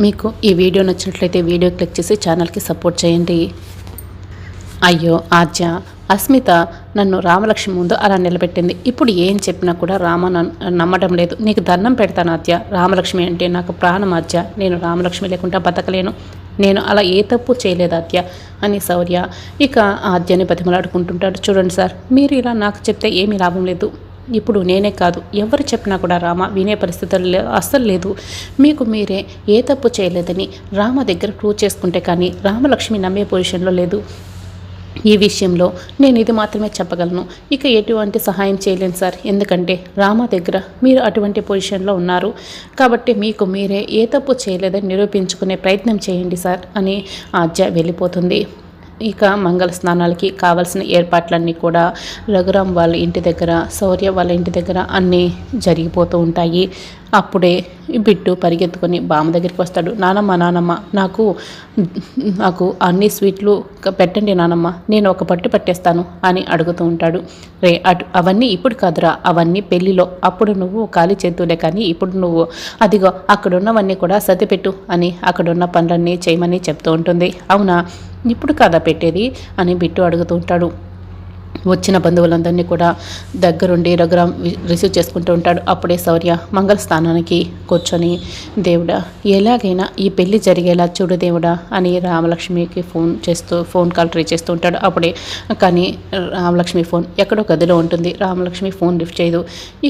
మీకు ఈ వీడియో నచ్చినట్లయితే వీడియో క్లిక్ చేసి ఛానల్కి సపోర్ట్ చేయండి. అయ్యో ఆద్య, అస్మిత నన్ను రామలక్ష్మి ముందు అలా నిలబెట్టింది. ఇప్పుడు ఏం చెప్పినా కూడా రామ నమ్మడం లేదు. నీకు దండం పెడతాను ఆద్య, రామలక్ష్మి అంటే నాకు ప్రాణం ఆద్య, నేను రామలక్ష్మి లేకుండా బతకలేను, నేను అలా ఏ తప్పు చేయలేదు ఆద్య అని శౌర్య ఇక ఆద్యని బతిమలాడుకుంటుంటాడు. చూడండి సార్, మీరు ఇలా నాకు చెప్తే ఏమీ లాభం లేదు. ఇప్పుడు నేనే కాదు, ఎవరు చెప్పినా కూడా రామ వినే పరిస్థితులు అస్సలు లేదు. మీకు మీరే ఏ తప్పు చేయలేదని రామ దగ్గర ప్రూవ్ చేసుకుంటే కానీ రామలక్ష్మి నమ్మే పొజిషన్లో లేదు. ఈ విషయంలో నేను ఇది మాత్రమే చెప్పగలను, ఇక ఎటువంటి సహాయం చేయలేను సార్. ఎందుకంటే రామ దగ్గర మీరు అటువంటి పొజిషన్లో ఉన్నారు కాబట్టి మీకు మీరే ఏ తప్పు చేయలేదని నిరూపించుకునే ప్రయత్నం చేయండి సార్ అని ఆద్య వెళ్ళిపోతుంది. ఇక మంగళ స్నానాలకి కావాల్సిన ఏర్పాట్లన్నీ కూడా రఘురామ్ వాళ్ళ ఇంటి దగ్గర, శౌర్య వాళ్ళ ఇంటి దగ్గర అన్నీ జరిగిపోతూ ఉంటాయి. అప్పుడే బిట్టు పరిగెత్తుకొని బామ్మ దగ్గరికి వస్తాడు. నానమ్మ నాకు అన్ని స్వీట్లు పెట్టండి నానమ్మ, నేను ఒక పట్టు పట్టేస్తాను అని అడుగుతూ ఉంటాడు. అవన్నీ ఇప్పుడు కాదురా, అవన్నీ పెళ్ళిలో, అప్పుడు నువ్వు ఖాళీ చేతులే, కానీ ఇప్పుడు నువ్వు అదిగో అక్కడున్నవన్నీ కూడా సర్దిపెట్టు అని అక్కడున్న పనులన్నీ చేయమని చెప్తూ ఉంటుంది. అవునా, ఇప్పుడు కాదా పెట్టేది అని బిట్టు అడుగుతూ ఉంటాడు. వచ్చిన బంధువులందరినీ కూడా దగ్గరుండి రఘురామ్ రిసీవ్ చేసుకుంటూ ఉంటాడు. అప్పుడే శౌర్య మంగళ స్థానానికి కూర్చొని, దేవుడా ఎలాగైనా ఈ పెళ్లి జరిగేలా చూడు దేవుడా అని రామలక్ష్మికి ఫోన్ కాల్ ట్రై చేస్తూ ఉంటాడు. అప్పుడే కానీ రామలక్ష్మి ఫోన్ ఎక్కడో గదిలో ఉంటుంది. రామలక్ష్మి ఫోన్ లిఫ్ట్ చేయదు.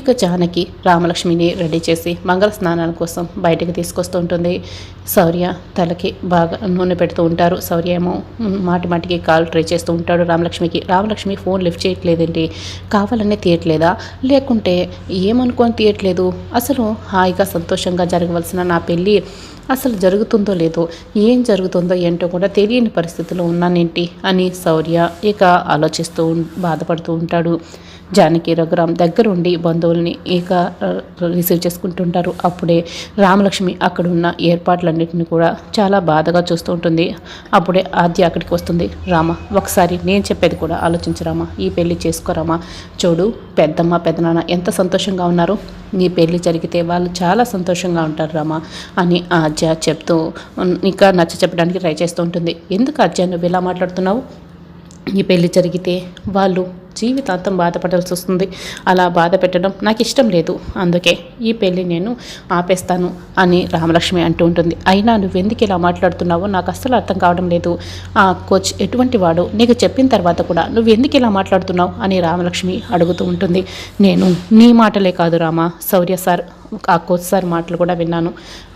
ఇక జానకి రామలక్ష్మిని రెడీ చేసి మంగళ స్నానాల కోసం బయటకు తీసుకొస్తూ ఉంటుంది. శౌర్య తలకి బాగా నూనె పెడుతూ ఉంటారు. శౌర్య ఏమో మాటికి కాల్ ట్రై చేస్తూ ఉంటాడు రామలక్ష్మికి. రామలక్ష్మి ఫోన్ లిఫ్ట్ చేయట్లేదండి, కావాలనే తీయట్లేదా, లేకుంటే ఏమనుకొని తీయట్లేదు, అసలు హాయిగా సంతోషంగా జరగవలసిన నా పెళ్ళి అసలు జరుగుతుందో లేదో, ఏం జరుగుతుందో ఏంటో కూడా తెలియని పరిస్థితిలో ఉన్నానేంటి అని శౌర్య ఇక ఆలోచిస్తూ బాధపడుతూ ఉంటాడు. జానకి రఘురామ్ దగ్గరుండి బంధువుల్ని ఇక రిసీవ్ చేసుకుంటుంటారు. అప్పుడే రామలక్ష్మి అక్కడున్న ఏర్పాట్లన్నింటినీ కూడా చాలా బాధగా చూస్తూ ఉంటుంది. అప్పుడే ఆద్య అక్కడికి వస్తుంది. రామ, ఒకసారి నేను చెప్పేది కూడా ఆలోచించరామా, ఈ పెళ్లి చేసుకోరామా, చూడు పెద్దమ్మ పెద్దనాన్న ఎంత సంతోషంగా ఉన్నారు, నీ పెళ్లి జరిగితే వాళ్ళు చాలా సంతోషంగా ఉంటారు రామా అని ఆద్య చెప్తూ ఇంకా నచ్చ చెప్పడానికి ట్రై చేస్తూ ఉంటుంది. ఎందుకు ఆద్య నువ్వు ఇలా మాట్లాడుతున్నావు, ఈ పెళ్లి జరిగితే వాళ్ళు జీవితాంతం బాధపడాల్సి వస్తుంది, అలా బాధ పెట్టడం నాకు ఇష్టం లేదు, అందుకే ఈ పెళ్ళి నేను ఆపేస్తాను అని రామలక్ష్మి అంటూ ఉంటుంది. అయినా నువ్వెందుకు ఇలా మాట్లాడుతున్నావో నాకు అస్సలు అర్థం కావడం లేదు, ఆ కోచ్ ఎటువంటి వాడు, నీకు చెప్పిన తర్వాత కూడా నువ్వెందుకు ఇలా మాట్లాడుతున్నావు అని రామలక్ష్మి అడుగుతూ ఉంటుంది. నేను నీ మాటలే కాదు రామ, శౌర్య సార్, ఆ కోచ్ సార్ మాటలు కూడా విన్నాను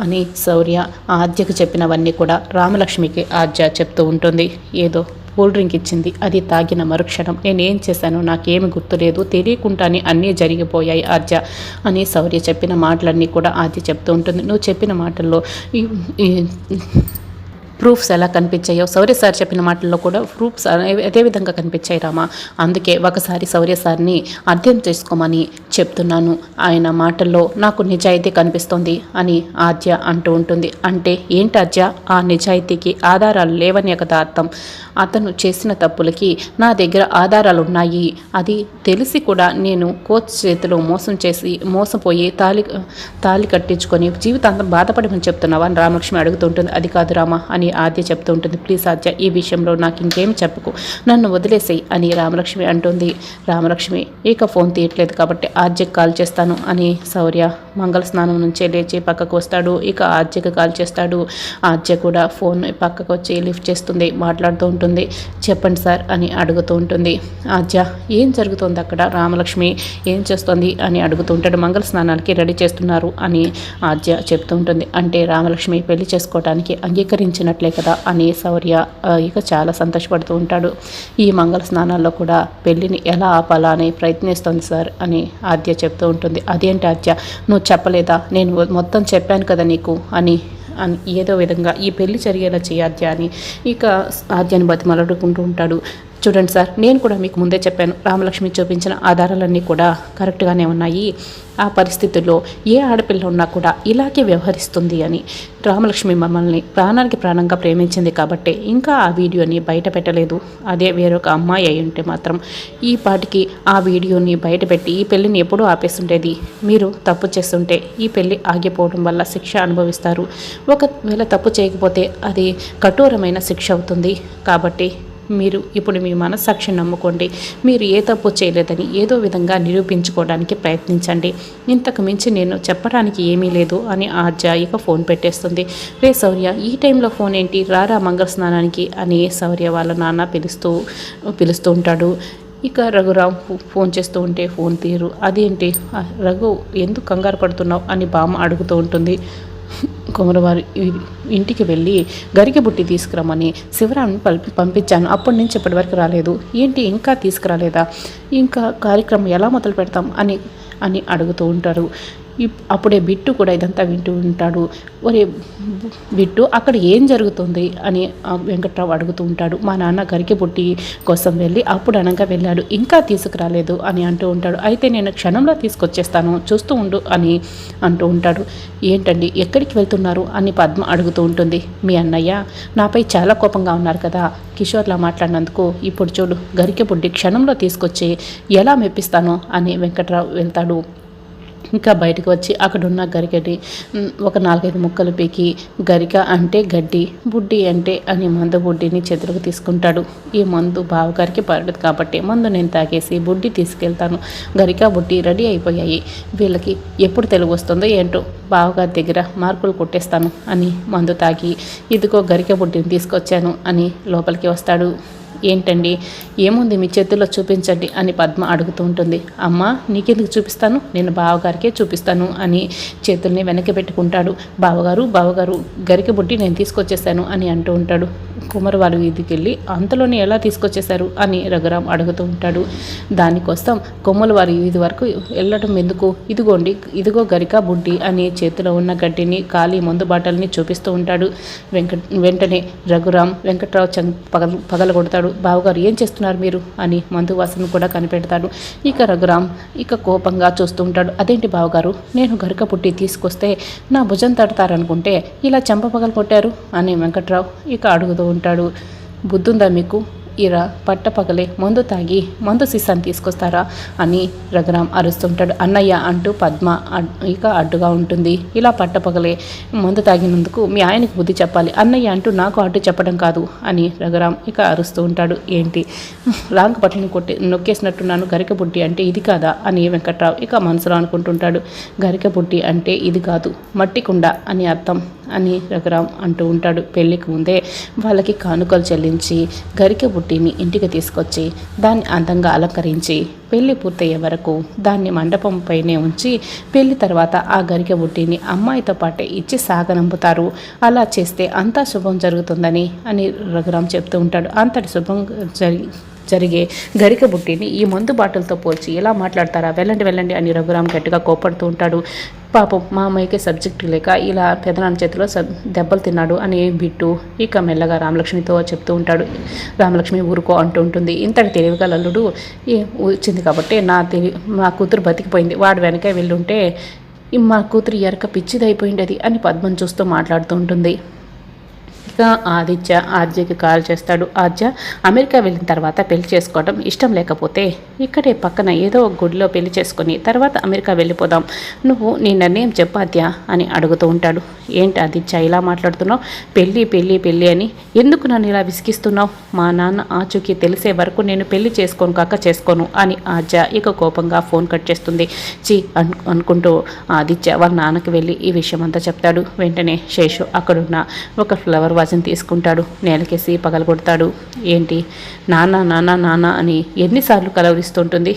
అని శౌర్య ఆద్యకు చెప్పినవన్నీ కూడా రామలక్ష్మికి ఆద్య చెప్తూ ఉంటుంది. ఏదో కూల్ డ్రింక్ ఇచ్చింది, అది తాగిన మరుక్షణం నేనేం చేశానో నాకేమి గుర్తులేదు, తెలియకుండానే అన్నీ జరిగిపోయాయి ఆద్య అని శౌర్య చెప్పిన మాటలన్నీ కూడా ఆద్య చెప్తూ ఉంటుంది. నువ్వు చెప్పిన మాటల్లో ప్రూఫ్స్ ఎలా కనిపించాయో శౌర్య సార్ చెప్పిన మాటల్లో కూడా ప్రూఫ్స్ అదే విధంగా కనిపించాయి రామా, అందుకే ఒకసారి శౌర్య సార్ని అర్థం చేసుకోమని చెప్తున్నాను, ఆయన మాటల్లో నాకు నిజాయితీ కనిపిస్తుంది అని ఆద్య అంటూ ఉంటుంది. అంటే ఏంటి ఆద్య, ఆ నిజాయితీకి ఆధారాలు లేవని కదా అర్థం, అతను చేసిన తప్పులకి నా దగ్గర ఆధారాలు ఉన్నాయి, అది తెలిసి కూడా నేను కోచ్ చేతిలో మోసపోయి తాళి కట్టించుకొని జీవితాంతం బాధపడమని చెప్తున్నావా అని రామలక్ష్మి అడుగుతుంటుంది. అది కాదు రామా అని ఆద్య చెప్తూ ఉంటుంది. ప్లీజ్ ఆద్య, ఈ విషయంలో నాకు ఇంకేం చెప్పకు, నన్ను వదిలేసేయి అని రామలక్ష్మి అంటుంది. రామలక్ష్మి ఇక ఫోన్ తీయట్లేదు కాబట్టి ఆద్యకు కాల్ చేస్తాను అని శౌర్య మంగళ స్నానం నుంచే లేచి పక్కకు వస్తాడు. ఇక ఆద్యకు కాల్ చేస్తాడు. ఆద్య కూడా ఫోన్ పక్కకు వచ్చి లిఫ్ట్ చేస్తుంది, మాట్లాడుతూ ఉంటుంది. చెప్పండి సార్ అని అడుగుతూ ఉంటుంది. ఆద్య, ఏం జరుగుతుంది అక్కడ, రామలక్ష్మి ఏం చేస్తుంది అని అడుగుతూ ఉంటాడు. మంగళ స్నానానికి రెడీ చేస్తున్నారు అని ఆద్య చెప్తూ ఉంటుంది. అంటే రామలక్ష్మి పెళ్లి చేసుకోవడానికి అంగీకరించినట్లే కదా అని శౌర్య ఇక చాలా సంతోషపడుతూ ఉంటాడు. ఈ మంగళ స్నానాల్లో కూడా పెళ్లిని ఎలా ఆపాలా అని ప్రయత్నిస్తుంది సార్ అని ఆద్య చెప్తూ ఉంటుంది. అదేంటి ఆద్య, నువ్వు చెప్పలేదా, నేను మొత్తం చెప్పాను కదా నీకు అని ఏదో విధంగా ఈ పెళ్లి జరిగేలా చేయాద్య అని ఇక ఆద్యని బతిమలాడుకుంటూ ఉంటాడు. చూడండి సార్, నేను కూడా మీకు ముందే చెప్పాను, రామలక్ష్మి చూపించిన ఆధారాలన్నీ కూడా కరెక్ట్గానే ఉన్నాయి. ఆ పరిస్థితుల్లో ఏ ఆడపిల్ల ఉన్నా కూడా ఇలాగే వ్యవహరిస్తుంది అని. రామలక్ష్మి మమ్మల్ని ప్రాణానికి ప్రాణంగా ప్రేమించింది కాబట్టి ఇంకా ఆ వీడియోని బయట పెట్టలేదు. అదే వేరొక అమ్మాయి అయి ఉంటే మాత్రం ఈ పాటికి ఆ వీడియోని బయటపెట్టి ఈ పెళ్ళిని ఎప్పుడూ ఆపేస్తుండేది. మీరు తప్పు చేస్తుంటే ఈ పెళ్ళి ఆగిపోవడం వల్ల శిక్ష అనుభవిస్తారు. ఒకవేళ తప్పు చేయకపోతే అది కఠోరమైన శిక్ష అవుతుంది. కాబట్టి మీరు ఇప్పుడు మీ మనస్సాక్షిని నమ్ముకోండి. మీరు ఏ తప్పు చేయలేదని ఏదో విధంగా నిరూపించుకోవడానికి ప్రయత్నించండి. ఇంతకు మించి నేను చెప్పడానికి ఏమీ లేదు అని ఆర్య ఇక ఫోన్ పెట్టేస్తుంది. రే శౌర్య, ఈ టైంలో ఫోన్ ఏంటి, రారా మంగళ స్నానానికి అని శౌర్య వాళ్ళ నాన్న పిలుస్తూ ఉంటాడు. ఇక రఘురామ్ ఫోన్ చేస్తూ ఉంటే ఫోన్ తీరు. అదేంటి రఘు, ఎందుకు కంగారు పడుతున్నావు అని బామ్మ అడుగుతూ ఉంటుంది. కుమరవారి ఇంటికి వెళ్ళి గరికె బుట్టి తీసుకురమ్మని శివరాంని పంపించాను. అప్పటి నుంచి ఇప్పటి వరకు రాలేదు. ఏంటి ఇంకా తీసుకురాలేదా? ఇంకా కార్యక్రమం ఎలా మొదలు పెడతాం అని అడుగుతూ ఉంటారు. అప్పుడే బిట్టు కూడా ఇదంతా వింటూ ఉంటాడు. ఒరే బిట్టు, అక్కడ ఏం జరుగుతుంది అని వెంకట్రావు అడుగుతూ ఉంటాడు. మా నాన్న గరికె బుట్టి కోసం వెళ్ళి అప్పుడు అనగా వెళ్ళాడు, ఇంకా తీసుకురాలేదు అని అంటూ ఉంటాడు. అయితే నేను క్షణంలో తీసుకొచ్చేస్తాను, చూస్తూ ఉండు అని అంటూ ఉంటాడు. ఏంటండి, ఎక్కడికి వెళ్తున్నారు అని పద్మ అడుగుతూ ఉంటుంది. మీ అన్నయ్య నాపై చాలా కోపంగా ఉన్నారు కదా కిషోర్లా మాట్లాడినందుకు. ఇప్పుడు చూడు, గరికె బుట్టి క్షణంలో తీసుకొచ్చి ఎలా మెప్పిస్తాను అని వెంకట్రావు వెళ్తాడు. ఇంకా బయటకు వచ్చి అక్కడున్న గరికటి ఒక 4-5 ముక్కలు పీకి గరిక అంటే గడ్డి, బుడ్డి అంటే అని మందు బుడ్డిని చేతులకు తీసుకుంటాడు. ఈ మందు బావగారికి పడదు కాబట్టి మందు నేను తాగేసి బుడ్డి తీసుకెళ్తాను. గరిక బుడ్డి రెడీ అయిపోయాయి. వీళ్ళకి ఎప్పుడు తెలుగు వస్తుందో ఏంటో, బావగారి దగ్గర మార్కులు కొట్టేస్తాను అని మందు తాగి ఇదిగో గరిక బుడ్డిని తీసుకొచ్చాను అని లోపలికి వస్తాడు. ఏంటండి, ఏముంది మీ చేతుల్లో చూపించండి అని పద్మ అడుగుతూ ఉంటుంది. అమ్మ, నీకెందుకు చూపిస్తాను, నేను బావగారికే చూపిస్తాను అని చేతుల్ని వెనక్కి పెట్టుకుంటాడు. బావగారు గరిక బుట్టి నేను తీసుకొచ్చేసాను అని అంటూ ఉంటాడు. కుమార్ వారి వీధికి వెళ్ళి అంతలోనే ఎలా తీసుకొచ్చేశారు అని రఘురామ్ అడుగుతూ ఉంటాడు. దానికోసం కొమ్మల వారి వీధి వరకు వెళ్ళడం ఎందుకు, ఇదిగో గరిక బుడ్డి అని చేతిలో ఉన్న గడ్డిని ఖాళీ మందు బాటల్ని చూపిస్తూ ఉంటాడు. వెంటనే రఘురామ్ వెంకట్రావు పగలగొడతాడు. బావగారు, ఏం చేస్తున్నారు మీరు అని మందు వాసన కూడా కనిపెడతాడు. ఇక రఘురామ్ ఇక కోపంగా చూస్తూ ఉంటాడు. అదేంటి బావగారు, నేను గరిక పుట్టి తీసుకొస్తే నా భుజం తడతారనుకుంటే ఇలా చెంప పగలు కొట్టారు అని వెంకట్రావు ఇక అడుగుతూ ఉంటాడు. బుద్ధుందా మీకు, ఇలా పట్టపగలే మందు తాగి మందు సీసాన్ని తీసుకొస్తారా అని రఘురామ్ అరుస్తుంటాడు. అన్నయ్య అంటూ పద్మ ఇక అడ్డుగా ఉంటుంది. ఇలా పట్టపగలే మందు తాగినందుకు మీ ఆయనకు బుద్ధి చెప్పాలి, అన్నయ్య అంటూ నాకు అడ్డు చెప్పడం కాదు అని రఘురామ్ ఇక అరుస్తూ ఉంటాడు. ఏంటి, రాంగ్ బట్టని నొక్కేసినట్టున్నాను, గరిక బుట్టి అంటే ఇది కాదా అని వెంకట్రావు ఇక మనసులో అనుకుంటుంటాడు. గరిక బుట్టి అంటే ఇది కాదు, మట్టి కుండ అని అర్థం అని రఘురామ్ అంటూ ఉంటాడు. పెళ్లికి ముందే వాళ్ళకి కానుకలు చెల్లించి గరిక బుట్టిని ఇంటికి తీసుకొచ్చి దాన్ని అందంగా అలంకరించి పెళ్లి పూర్తయ్యే వరకు దాన్ని మండపంపైనే ఉంచి పెళ్లి తర్వాత ఆ గరిక బుట్టిని అమ్మాయితో పాటే ఇచ్చి సాగనంపుతారు. అలా చేస్తే అంతా శుభం జరుగుతుందని అని రఘురామ్ చెప్తూ ఉంటాడు. అంతటి శుభం జరిగే గరిక బుట్టిని ఈ మందు బాటలతో పోల్చి ఎలా మాట్లాడతారా, వెళ్ళండి అని రఘురామ్ గట్టిగా కోపడుతూ ఉంటాడు. పాపం మా అమ్మాయికి సబ్జెక్టు లేక ఇలా పెదనాన్న చేతిలో దెబ్బలు తిన్నాడు అని బిట్టు ఇక మెల్లగా రామలక్ష్మితో చెప్తూ ఉంటాడు. రామలక్ష్మి ఊరుకో అంటూ ఉంటుంది. ఇంతటి తెలివిగల అల్లుడు వచ్చింది కాబట్టి మా కూతురు బతికిపోయింది, వాడు వెనక వెళ్ళుంటే మా కూతురు ఎరక పిచ్చిదైపోయింది అని పద్మను చూస్తూ మాట్లాడుతూ ఉంటుంది. ఇక ఆద్యకి కాల్ చేస్తాడు. ఆద్య అమెరికా వెళ్ళిన తర్వాత పెళ్లి చేసుకోవడం ఇష్టం లేకపోతే ఇక్కడే పక్కన ఏదో ఒక గుడిలో పెళ్లి చేసుకుని తర్వాత అమెరికా వెళ్ళిపోదాం, నువ్వు నీ నిర్ణయం చెప్పు ఆద్య అని అడుగుతూ ఉంటాడు. ఏంటి ఆదిత్య ఇలా మాట్లాడుతున్నావు, పెళ్ళి అని ఎందుకు నన్ను ఇలా విసిగిస్తున్నావు, మా నాన్న ఆచూకీ తెలిసే వరకు నేను పెళ్లి చేసుకోను అని ఆద్య ఇక కోపంగా ఫోన్ కట్ చేస్తుంది. అనుకుంటూ ఆదిత్య వాళ్ళ నాన్నకి వెళ్ళి ఈ విషయం అంతా చెప్తాడు. వెంటనే శేషు అక్కడున్న ఒక ఫ్లవర్ వాజన్ తీసుకుంటాడు, నేలకేసి పగలగొడతాడు. ఏంటి నాన్న అని ఎన్నిసార్లు కలవరిస్తుంటుంది,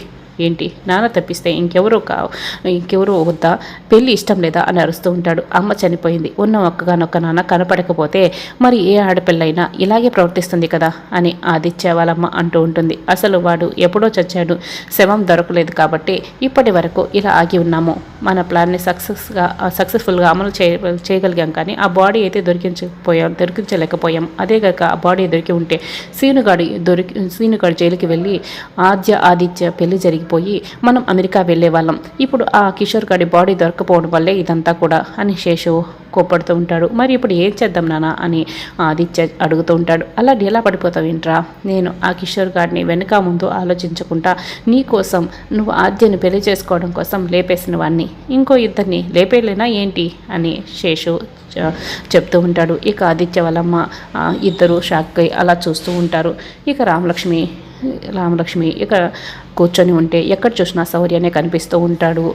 ఏంటి నాన్న తప్పిస్తే ఇంకెవరు వద్దా, పెళ్ళి ఇష్టం లేదా అని అరుస్తూ ఉంటాడు. అమ్మ చనిపోయింది, ఉన్న ఒక్కగానొక్క నాన్న కనపడకపోతే మరి ఏ ఆడపిల్లైనా ఇలాగే ప్రవర్తిస్తుంది కదా అని ఆదిత్య వాళ్ళమ్మ అంటూ ఉంటుంది. అసలు వాడు ఎప్పుడో చచ్చాడు, శవం దొరకలేదు కాబట్టి ఇప్పటి వరకు ఇలా ఆగి ఉన్నాము. మన ప్లాన్ని సక్సెస్ఫుల్గా అమలు చేయగలిగాం, కానీ ఆ బాడీ అయితే దొరికించలేకపోయాం. అదే కాక ఆ బాడీ దొరికి ఉంటే సీనుగాడు జైలుకి వెళ్ళి ఆదిత్య పెళ్లి జరిగిపోయి మనం అమెరికా వెళ్ళే వాళ్ళం. ఇప్పుడు ఆ కిషోర్ గాడి బాడీ దొరకపోవడం వల్లే ఇదంతా కూడా అని శేషు కోప్పడుతూ ఉంటాడు. మరి ఇప్పుడు ఏం చేద్దాం నాన్న అని ఆదిత్య అడుగుతూ ఉంటాడు. అలా ఎలా పడిపోతావు ఏంట్రా, నేను ఆ కిషోర్ గాడిని వెనుక ముందు ఆలోచించకుండా నీ కోసం, నువ్వు ఆద్యని పెళ్లి చేసుకోవడం కోసం లేపేసిన వాడిని ఇంకో ఇద్దరిని లేపేలేనా ఏంటి అని శేషు చెప్తూ ఉంటాడు. ఇక ఆదిత్య వాళ్ళమ్మ ఇద్దరు షాక్ అయి అలా చూస్తూ ఉంటారు. ఇక రామలక్ష్మి ఇక కూర్చొని ఉంటే ఎక్కడ చూసినా శౌర్యనే కనిపిస్తూ ఉంటాడు.